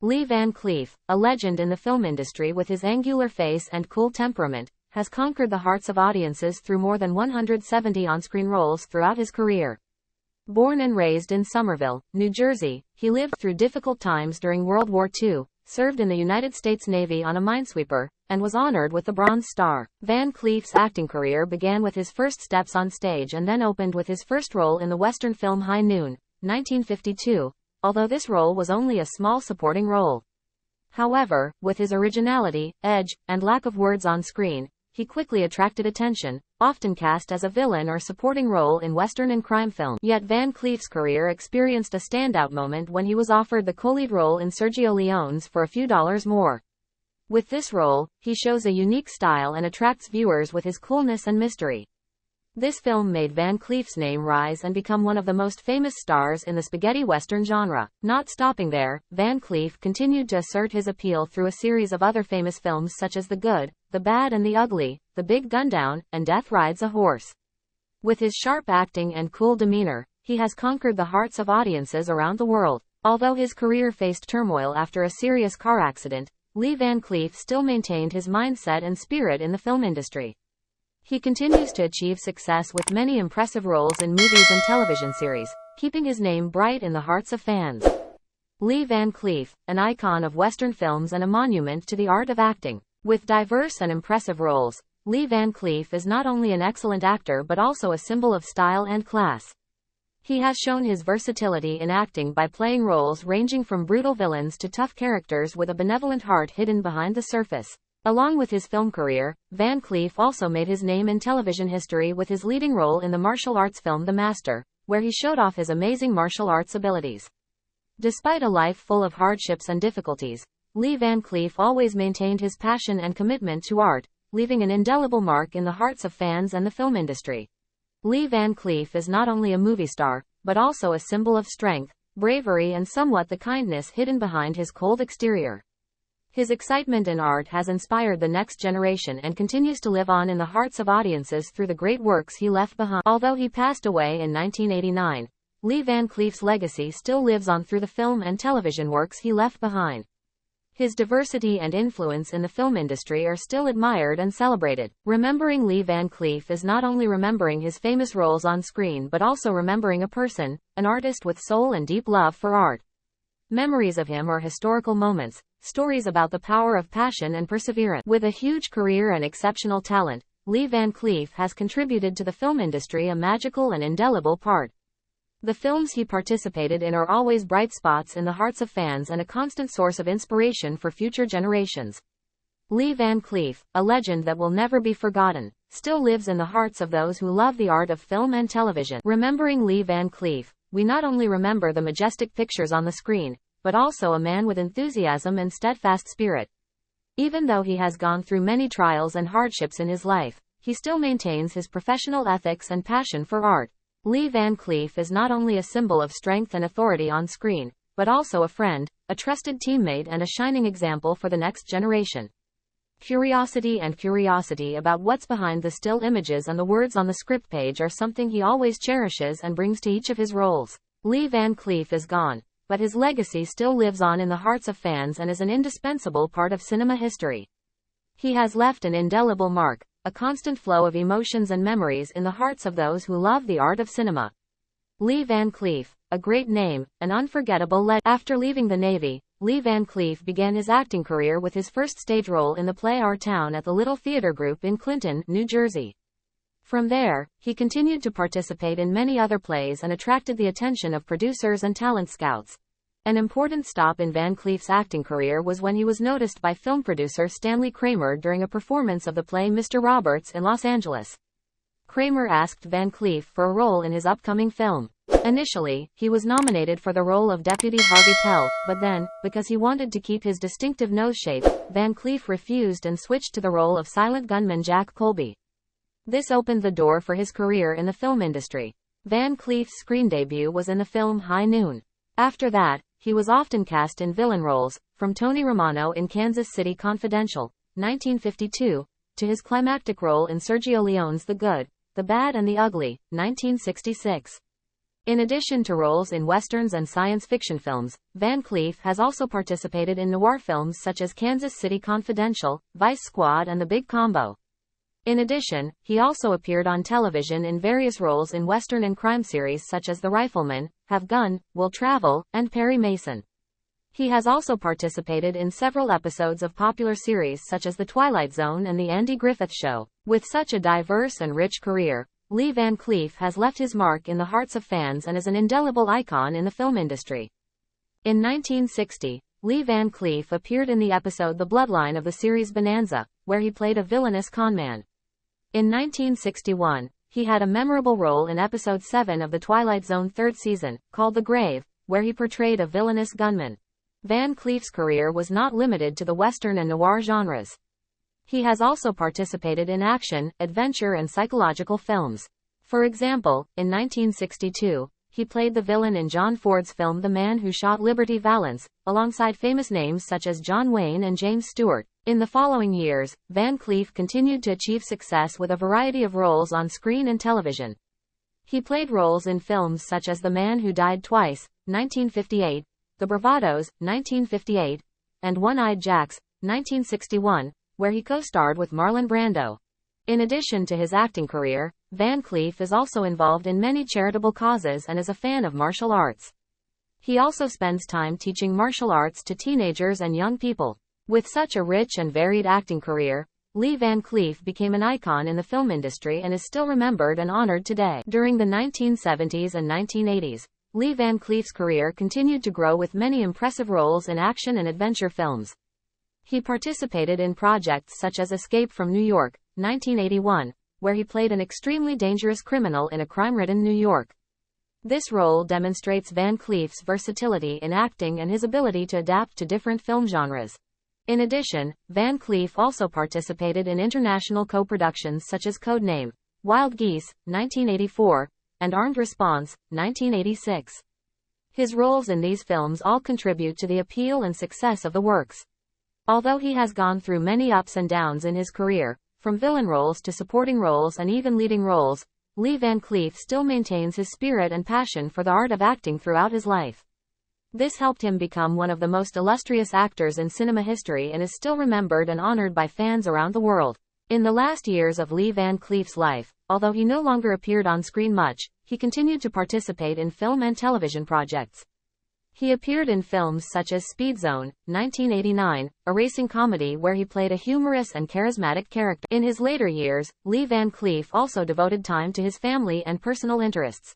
Lee Van Cleef, a legend in the film industry with his angular face and cool temperament, has conquered the hearts of audiences through more than 170 on-screen roles throughout his career. Born and raised in Somerville, New Jersey, he lived through difficult times during World War II, served in the United States Navy on a minesweeper, and was honored with the Bronze Star. Van Cleef's acting career began with his first steps on stage and then opened with his first role in the Western film High Noon, 1952, although this role was only a small supporting role. However, with his originality, edge, and lack of words on screen, he quickly attracted attention, often cast as a villain or supporting role in Western and crime film. Yet Van Cleef's career experienced a standout moment when he was offered the co-lead role in Sergio Leone's For a Few Dollars More. With this role, he shows a unique style and attracts viewers with his coolness and mystery. This film made Van Cleef's name rise and become one of the most famous stars in the spaghetti western genre. Not stopping there, Van Cleef continued to assert his appeal through a series of other famous films such as The Good, The Bad and the Ugly, The Big Gundown, and Death Rides a Horse. With his sharp acting and cool demeanor, he has conquered the hearts of audiences around the world. Although his career faced turmoil after a serious car accident, Lee Van Cleef still maintained his mindset and spirit in the film industry. He continues to achieve success with many impressive roles in movies and television series, keeping his name bright in the hearts of fans. Lee Van Cleef, an icon of Western films and a monument to the art of acting. With diverse and impressive roles, Lee Van Cleef is not only an excellent actor but also a symbol of style and class. He has shown his versatility in acting by playing roles ranging from brutal villains to tough characters with a benevolent heart hidden behind the surface. Along with his film career, Van Cleef also made his name in television history with his leading role in the martial arts film The Master, where he showed off his amazing martial arts abilities. Despite a life full of hardships and difficulties, Lee Van Cleef always maintained his passion and commitment to art, leaving an indelible mark in the hearts of fans and the film industry. Lee Van Cleef is not only a movie star, but also a symbol of strength, bravery and somewhat the kindness hidden behind his cold exterior. His excitement in art has inspired the next generation and continues to live on in the hearts of audiences through the great works he left behind. Although he passed away in 1989, Lee Van Cleef's legacy still lives on through the film and television works he left behind. His diversity and influence in the film industry are still admired and celebrated. Remembering Lee Van Cleef is not only remembering his famous roles on screen but also remembering a person, an artist with soul and deep love for art. Memories of him are historical moments, stories about the power of passion and perseverance. With a huge career and exceptional talent, Lee Van Cleef has contributed to the film industry a magical and indelible part. The films he participated in are always bright spots in the hearts of fans and a constant source of inspiration for future generations. Lee Van Cleef, a legend that will never be forgotten, still lives in the hearts of those who love the art of film and television. Remembering Lee Van Cleef, we not only remember the majestic pictures on the screen, but also a man with enthusiasm and steadfast spirit. Even though he has gone through many trials and hardships in his life, he still maintains his professional ethics and passion for art. Lee Van Cleef is not only a symbol of strength and authority on screen, but also a friend, a trusted teammate and a shining example for the next generation. Curiosity about what's behind the still images and the words on the script page are something he always cherishes and brings to each of his roles. Lee Van Cleef is gone, but his legacy still lives on in the hearts of fans and is an indispensable part of cinema history. He has left an indelible mark, a constant flow of emotions and memories in the hearts of those who love the art of cinema. Lee Van Cleef, a great name, an unforgettable legend. After leaving the Navy, Lee Van Cleef began his acting career with his first stage role in the play Our Town at the Little Theater Group in Clinton, New Jersey. From there, he continued to participate in many other plays and attracted the attention of producers and talent scouts. An important stop in Van Cleef's acting career was when he was noticed by film producer Stanley Kramer during a performance of the play Mr. Roberts in Los Angeles. Kramer asked Van Cleef for a role in his upcoming film. Initially, he was nominated for the role of Deputy Harvey Pell, but then, because he wanted to keep his distinctive nose shape, Van Cleef refused and switched to the role of silent gunman Jack Colby. This opened the door for his career in the film industry. Van Cleef's screen debut was in the film High Noon. After that, he was often cast in villain roles, from Tony Romano in Kansas City Confidential, 1952, to his climactic role in Sergio Leone's The Good, The Bad and the Ugly, 1966. In addition to roles in westerns and science fiction films, Van Cleef has also participated in noir films such as Kansas City Confidential, Vice Squad and The Big Combo. In addition, he also appeared on television in various roles in western and crime series such as The Rifleman, Have Gun, Will Travel, and Perry Mason. He has also participated in several episodes of popular series such as The Twilight Zone and The Andy Griffith Show. With such a diverse and rich career, Lee Van Cleef has left his mark in the hearts of fans and is an indelible icon in the film industry. In 1960, Lee Van Cleef appeared in the episode The Bloodline of the series Bonanza, where he played a villainous conman. In 1961, he had a memorable role in episode 7 of The Twilight Zone third season, called The Grave, where he portrayed a villainous gunman. Van Cleef's career was not limited to the western and noir genres. He has also participated in action, adventure and psychological films. For example, in 1962, he played the villain in John Ford's film The Man Who Shot Liberty Valance, alongside famous names such as John Wayne and James Stewart. In the following years, Van Cleef continued to achieve success with a variety of roles on screen and television. He played roles in films such as The Man Who Died Twice, 1958, The Bravados, 1958, and One-Eyed Jacks, 1961, where he co-starred with Marlon Brando. In addition to his acting career, Van Cleef is also involved in many charitable causes and is a fan of martial arts. He also spends time teaching martial arts to teenagers and young people. With such a rich and varied acting career, Lee Van Cleef became an icon in the film industry and is still remembered and honored today. During the 1970s and 1980s, Lee Van Cleef's career continued to grow with many impressive roles in action and adventure films. He participated in projects such as Escape from New York, 1981, where he played an extremely dangerous criminal in a crime-ridden New York. This role demonstrates Van Cleef's versatility in acting and his ability to adapt to different film genres. In addition, Van Cleef also participated in international co-productions such as Codename, Wild Geese, 1984, and Armed Response, 1986. His roles in these films all contribute to the appeal and success of the works. Although he has gone through many ups and downs in his career, from villain roles to supporting roles and even leading roles, Lee Van Cleef still maintains his spirit and passion for the art of acting throughout his life. This helped him become one of the most illustrious actors in cinema history and is still remembered and honored by fans around the world. In the last years of Lee Van Cleef's life, although he no longer appeared on screen much, he continued to participate in film and television projects. He appeared in films such as Speed Zone, 1989, a racing comedy where he played a humorous and charismatic character. In his later years, Lee Van Cleef also devoted time to his family and personal interests.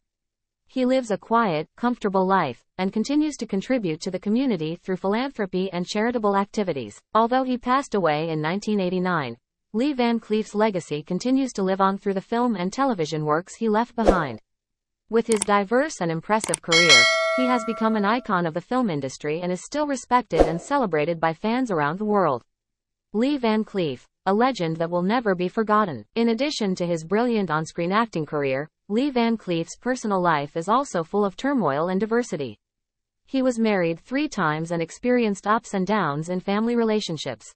He lives a quiet, comfortable life, and continues to contribute to the community through philanthropy and charitable activities. Although he passed away in 1989, Lee Van Cleef's legacy continues to live on through the film and television works he left behind. With his diverse and impressive career, he has become an icon of the film industry and is still respected and celebrated by fans around the world. Lee Van Cleef, a legend that will never be forgotten. In addition to his brilliant on-screen acting career, Lee Van Cleef's personal life is also full of turmoil and diversity. He was married 3 times and experienced ups and downs in family relationships.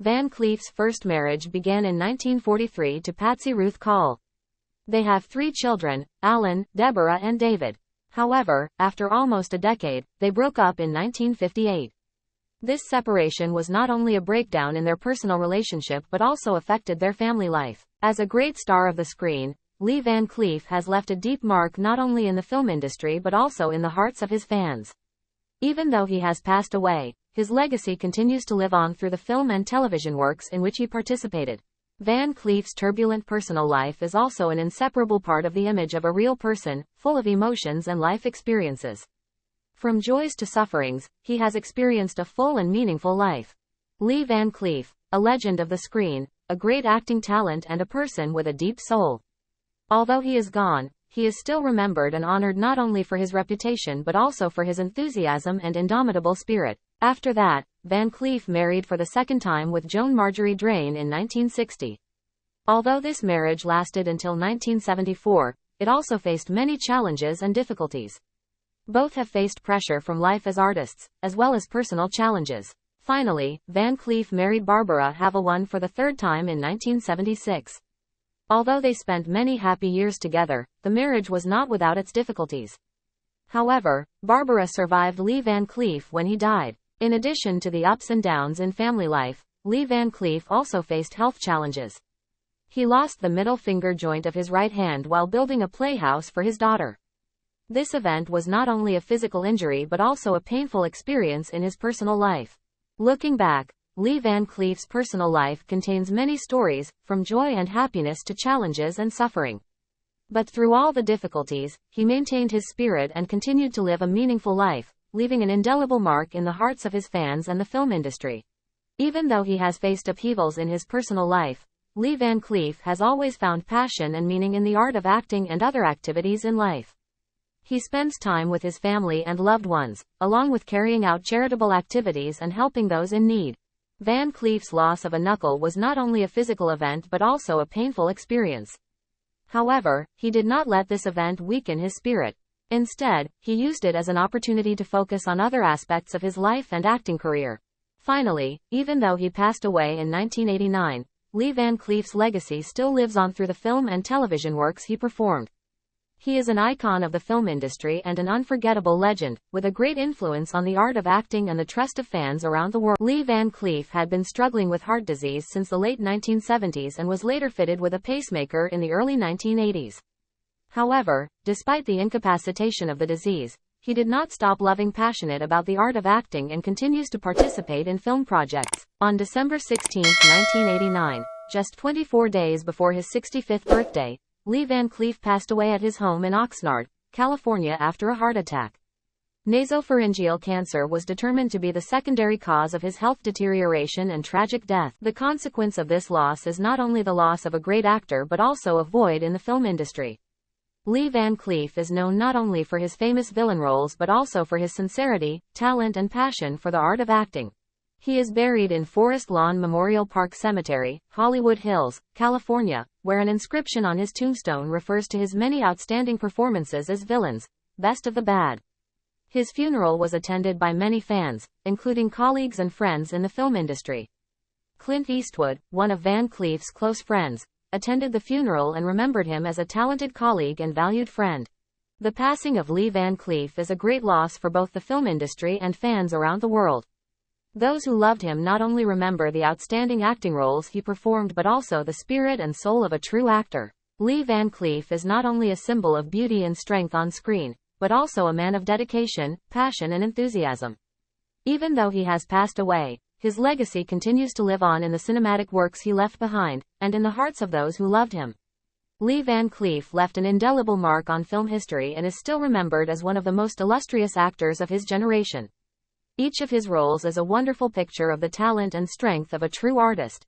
Van Cleef's first marriage began in 1943 to Patsy Ruth Call. They have 3 children, Alan, Deborah and David. However, after almost a decade, they broke up in 1958. This separation was not only a breakdown in their personal relationship but also affected their family life. As a great star of the screen, Lee Van Cleef has left a deep mark not only in the film industry but also in the hearts of his fans. Even though he has passed away, his legacy continues to live on through the film and television works in which he participated. Van Cleef's turbulent personal life is also an inseparable part of the image of a real person, full of emotions and life experiences. From joys to sufferings, he has experienced a full and meaningful life. Lee Van Cleef, a legend of the screen, a great acting talent and a person with a deep soul. Although he is gone, he is still remembered and honored not only for his reputation but also for his enthusiasm and indomitable spirit. After that, Van Cleef married for the second time with Joan Marjorie Drain in 1960. Although this marriage lasted until 1974, it also faced many challenges and difficulties. Both have faced pressure from life as artists, as well as personal challenges. Finally, Van Cleef married Barbara Havelwan for the third time in 1976. Although they spent many happy years together, the marriage was not without its difficulties. However, Barbara survived Lee Van Cleef when he died. In addition to the ups and downs in family life, Lee Van Cleef also faced health challenges. He lost the middle finger joint of his right hand while building a playhouse for his daughter. This event was not only a physical injury but also a painful experience in his personal life. Looking back, Lee Van Cleef's personal life contains many stories, from joy and happiness to challenges and suffering. But through all the difficulties, he maintained his spirit and continued to live a meaningful life, leaving an indelible mark in the hearts of his fans and the film industry. Even though he has faced upheavals in his personal life, Lee Van Cleef has always found passion and meaning in the art of acting and other activities in life. He spends time with his family and loved ones, along with carrying out charitable activities and helping those in need. Van Cleef's loss of a knuckle was not only a physical event but also a painful experience. However, he did not let this event weaken his spirit. Instead, he used it as an opportunity to focus on other aspects of his life and acting career. Finally, even though he passed away in 1989, Lee Van Cleef's legacy still lives on through the film and television works he performed. He is an icon of the film industry and an unforgettable legend, with a great influence on the art of acting and the trust of fans around the world. Lee Van Cleef had been struggling with heart disease since the late 1970s and was later fitted with a pacemaker in the early 1980s. However, despite the incapacitation of the disease, he did not stop loving passionate about the art of acting and continues to participate in film projects. On December 16, 1989, just 24 days before his 65th birthday, Lee Van Cleef passed away at his home in Oxnard, California after a heart attack. Nasopharyngeal cancer was determined to be the secondary cause of his health deterioration and tragic death. The consequence of this loss is not only the loss of a great actor but also a void in the film industry. Lee Van Cleef is known not only for his famous villain roles but also for his sincerity, talent and passion for the art of acting. He is buried in Forest Lawn Memorial Park Cemetery, Hollywood Hills, California, where an inscription on his tombstone refers to his many outstanding performances as villains, best of the bad. His funeral was attended by many fans, including colleagues and friends in the film industry. Clint Eastwood, one of Van Cleef's close friends, attended the funeral and remembered him as a talented colleague and valued friend. The passing of Lee Van Cleef is a great loss for both the film industry and fans around the world. Those who loved him not only remember the outstanding acting roles he performed but also the spirit and soul of a true actor. Lee Van Cleef is not only a symbol of beauty and strength on screen, but also a man of dedication, passion and enthusiasm. Even though he has passed away, his legacy continues to live on in the cinematic works he left behind, and in the hearts of those who loved him. Lee Van Cleef left an indelible mark on film history and is still remembered as one of the most illustrious actors of his generation. Each of his roles is a wonderful picture of the talent and strength of a true artist.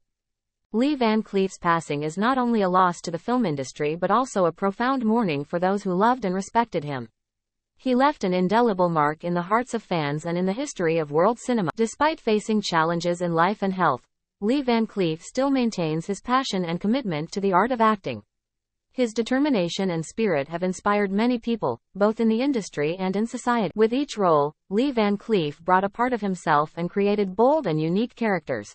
Lee Van Cleef's passing is not only a loss to the film industry but also a profound mourning for those who loved and respected him. He left an indelible mark in the hearts of fans and in the history of world cinema. Despite facing challenges in life and health, Lee Van Cleef still maintains his passion and commitment to the art of acting. His determination and spirit have inspired many people, both in the industry and in society. With each role, Lee Van Cleef brought a part of himself and created bold and unique characters.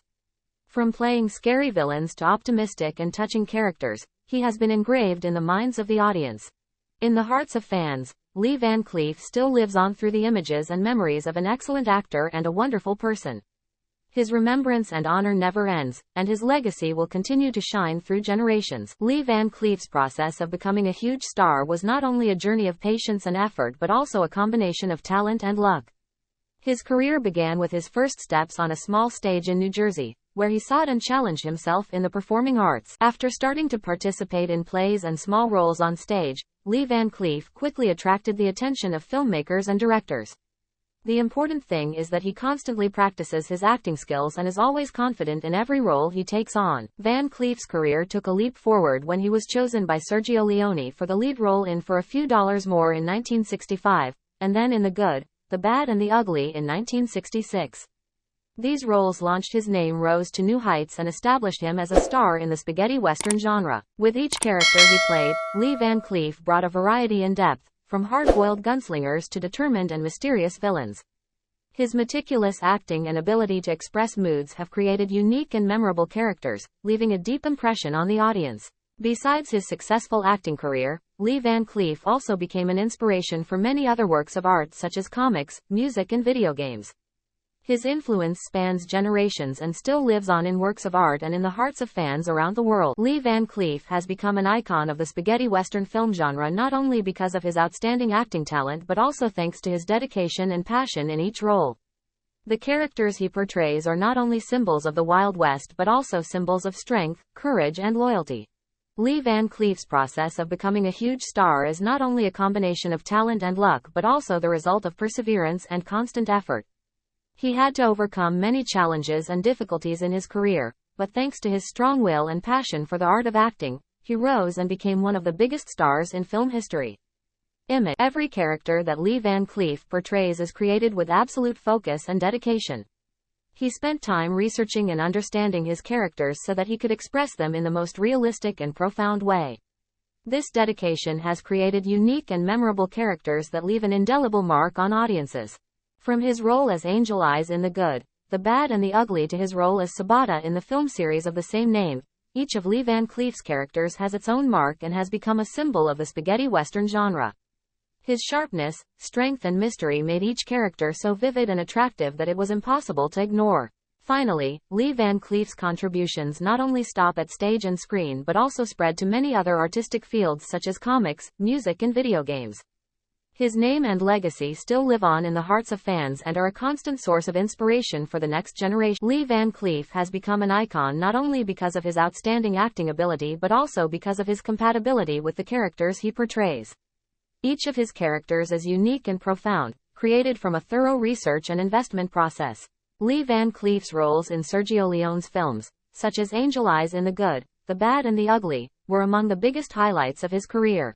From playing scary villains to optimistic and touching characters, he has been engraved in the minds of the audience. In the hearts of fans, Lee Van Cleef still lives on through the images and memories of an excellent actor and a wonderful person. His remembrance and honor never ends, and his legacy will continue to shine through generations. Lee Van Cleef's process of becoming a huge star was not only a journey of patience and effort but also a combination of talent and luck. His career began with his first steps on a small stage in New Jersey, where he sought and challenged himself in the performing arts. After starting to participate in plays and small roles on stage, Lee Van Cleef quickly attracted the attention of filmmakers and directors. The important thing is that he constantly practices his acting skills and is always confident in every role he takes on. Van Cleef's career took a leap forward when he was chosen by Sergio Leone for the lead role in For a Few Dollars More in 1965, and then in The Good, the Bad and the Ugly in 1966. These roles launched his name rose to new heights and established him as a star in the spaghetti western genre. With each character he played, Lee Van Cleef brought a variety and depth, from hard-boiled gunslingers to determined and mysterious villains. His meticulous acting and ability to express moods have created unique and memorable characters, leaving a deep impression on the audience. Besides his successful acting career, Lee Van Cleef also became an inspiration for many other works of art such as comics, music and video games. His influence spans generations and still lives on in works of art and in the hearts of fans around the world. Lee Van Cleef has become an icon of the spaghetti western film genre not only because of his outstanding acting talent but also thanks to his dedication and passion in each role. The characters he portrays are not only symbols of the Wild West but also symbols of strength, courage and loyalty. Lee Van Cleef's process of becoming a huge star is not only a combination of talent and luck but also the result of perseverance and constant effort. He had to overcome many challenges and difficulties in his career, but thanks to his strong will and passion for the art of acting, he rose and became one of the biggest stars in film history. Image. Every character that Lee Van Cleef portrays is created with absolute focus and dedication. He spent time researching and understanding his characters so that he could express them in the most realistic and profound way. This dedication has created unique and memorable characters that leave an indelible mark on audiences. From his role as Angel Eyes in The Good, the Bad and the Ugly to his role as Sabata in the film series of the same name, each of Lee Van Cleef's characters has its own mark and has become a symbol of the spaghetti western genre. His sharpness, strength and mystery made each character so vivid and attractive that it was impossible to ignore. Finally, Lee Van Cleef's contributions not only stop at stage and screen but also spread to many other artistic fields such as comics, music and video games. His name and legacy still live on in the hearts of fans and are a constant source of inspiration for the next generation. Lee Van Cleef has become an icon not only because of his outstanding acting ability but also because of his compatibility with the characters he portrays. Each of his characters is unique and profound, created from a thorough research and investment process. Lee Van Cleef's roles in Sergio Leone's films, such as Angel Eyes in The Good, The Bad and the Ugly, were among the biggest highlights of his career.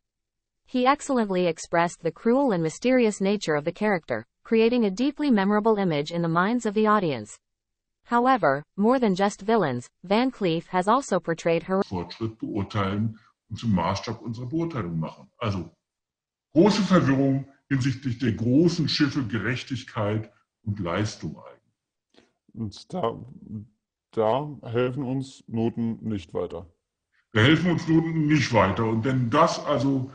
He excellently expressed the cruel and mysterious nature of the character, creating a deeply memorable image in the minds of the audience. However, more than just villains, Van Cleef has also portrayed Fortschritt beurteilen und zum Maßstab unserer Beurteilung machen. Also, große Verwirrung hinsichtlich der großen Schiffe Gerechtigkeit und Leistung eigentlich. Und da helfen uns Noten nicht weiter. Da helfen uns Noten nicht weiter. Und wenn das also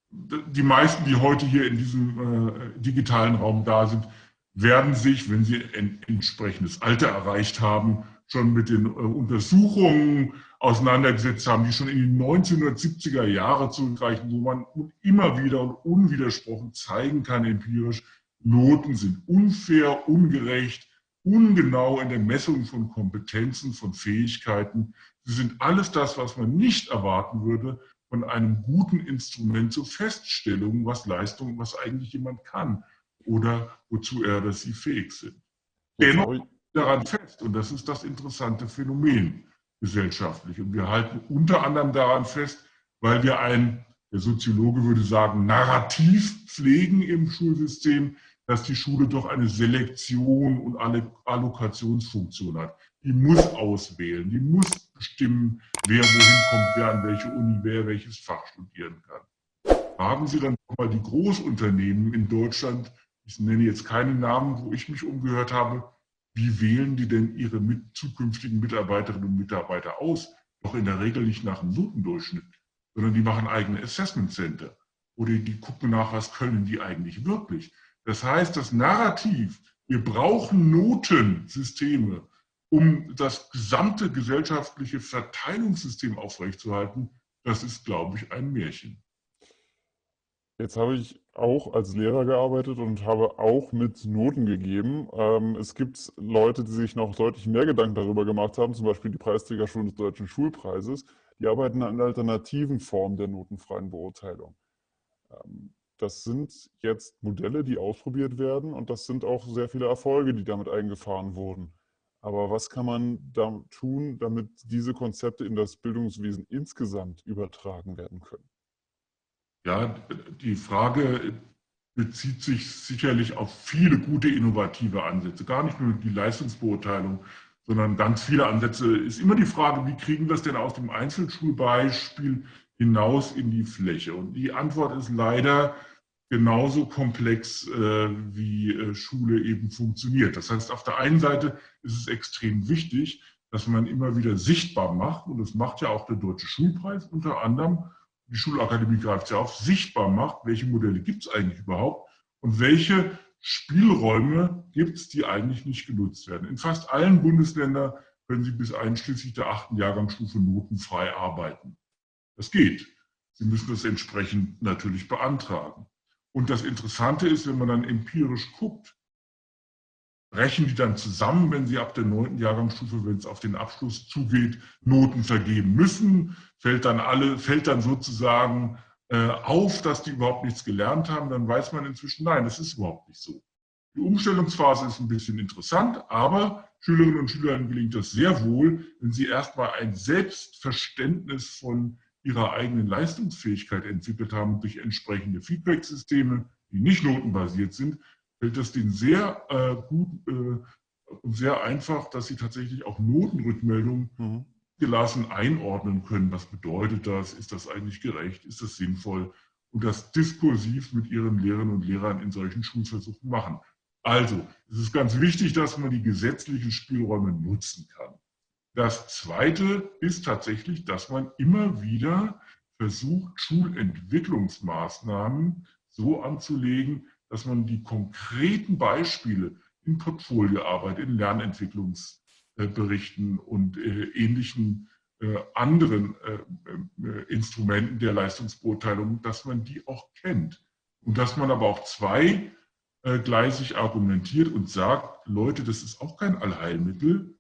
die meisten, die heute hier in diesem digitalen Raum da sind, werden sich, wenn sie ein entsprechendes Alter erreicht haben, schon mit den Untersuchungen auseinandergesetzt haben, die schon in die 1970er Jahre zurückreichen, wo man immer wieder und unwidersprochen zeigen kann empirisch, Noten sind unfair, ungerecht, ungenau in der Messung von Kompetenzen, von Fähigkeiten. Sie sind alles das, was man nicht erwarten würde von einem guten Instrument zur Feststellung, was Leistung, was eigentlich jemand kann oder wozu er oder sie fähig sind. Dennoch daran fest, und das ist das interessante Phänomen gesellschaftlich. Und wir halten unter anderem daran fest, weil wir der Soziologe würde sagen, Narrativ pflegen im Schulsystem, dass die Schule doch eine Selektion und eine Allokationsfunktion hat. Die muss auswählen, die muss bestimmen, wer wohin kommt, wer an welche Uni, wer welches Fach studieren kann. Fragen Sie dann mal die Großunternehmen in Deutschland, ich nenne jetzt keine Namen, wo ich mich umgehört habe, wie wählen die denn ihre zukünftigen Mitarbeiterinnen und Mitarbeiter aus? Doch in der Regel nicht nach einem Notendurchschnitt, sondern die machen eigene Assessment Center. Oder die gucken nach, was können die eigentlich wirklich. Das heißt, das Narrativ, wir brauchen Notensysteme, um das gesamte gesellschaftliche Verteilungssystem aufrechtzuerhalten, das ist, glaube ich, ein Märchen. Jetzt habe ich auch als Lehrer gearbeitet und habe auch mit Noten gegeben. Es gibt Leute, die sich noch deutlich mehr Gedanken darüber gemacht haben, zum Beispiel die Preisträgerschulen des Deutschen Schulpreises. Die arbeiten an alternativen Formen der notenfreien Beurteilung. Das sind jetzt Modelle, die ausprobiert werden und das sind auch sehr viele Erfolge, die damit eingefahren wurden. Aber was kann man da tun, damit diese Konzepte in das Bildungswesen insgesamt übertragen werden können? Ja, die Frage bezieht sich sicherlich auf viele gute innovative Ansätze. Gar nicht nur die Leistungsbeurteilung, sondern ganz viele Ansätze. Ist immer die Frage, wie kriegen wir es denn aus dem Einzelschulbeispiel hinaus in die Fläche? Und die Antwort ist leider genauso komplex, wie Schule eben funktioniert. Das heißt, auf der einen Seite ist es extrem wichtig, dass man immer wieder sichtbar macht, und das macht ja auch der Deutsche Schulpreis unter anderem, die Schulakademie greift ja auf, sichtbar macht, welche Modelle gibt es eigentlich überhaupt und welche Spielräume gibt es, die eigentlich nicht genutzt werden. In fast allen Bundesländern können Sie bis einschließlich der 8. Jahrgangsstufe notenfrei arbeiten. Das geht. Sie müssen das entsprechend natürlich beantragen. Und das Interessante ist, wenn man dann empirisch guckt, brechen die dann zusammen, wenn sie ab der 9. Jahrgangsstufe, wenn es auf den Abschluss zugeht, Noten vergeben müssen, fällt dann sozusagen auf, dass die überhaupt nichts gelernt haben, dann weiß man inzwischen, nein, das ist überhaupt nicht so. Die Umstellungsphase ist ein bisschen interessant, aber Schülerinnen und Schülern gelingt das sehr wohl, wenn sie erstmal ein Selbstverständnis von ihrer eigenen Leistungsfähigkeit entwickelt haben durch entsprechende Feedback-Systeme, die nicht notenbasiert sind, fällt das denen sehr gut und sehr einfach, dass sie tatsächlich auch Notenrückmeldungen gelassen einordnen können. Was bedeutet das? Ist das eigentlich gerecht? Ist das sinnvoll? Und das diskursiv mit ihren Lehrerinnen und Lehrern in solchen Schulversuchen machen. Also, es ist ganz wichtig, dass man die gesetzlichen Spielräume nutzen kann. Das Zweite ist tatsächlich, dass man immer wieder versucht, Schulentwicklungsmaßnahmen so anzulegen, dass man die konkreten Beispiele in Portfolioarbeit, in Lernentwicklungsberichten und ähnlichen anderen Instrumenten der Leistungsbeurteilung, dass man die auch kennt. Und dass man aber auch zweigleisig argumentiert und sagt, Leute, das ist auch kein Allheilmittel.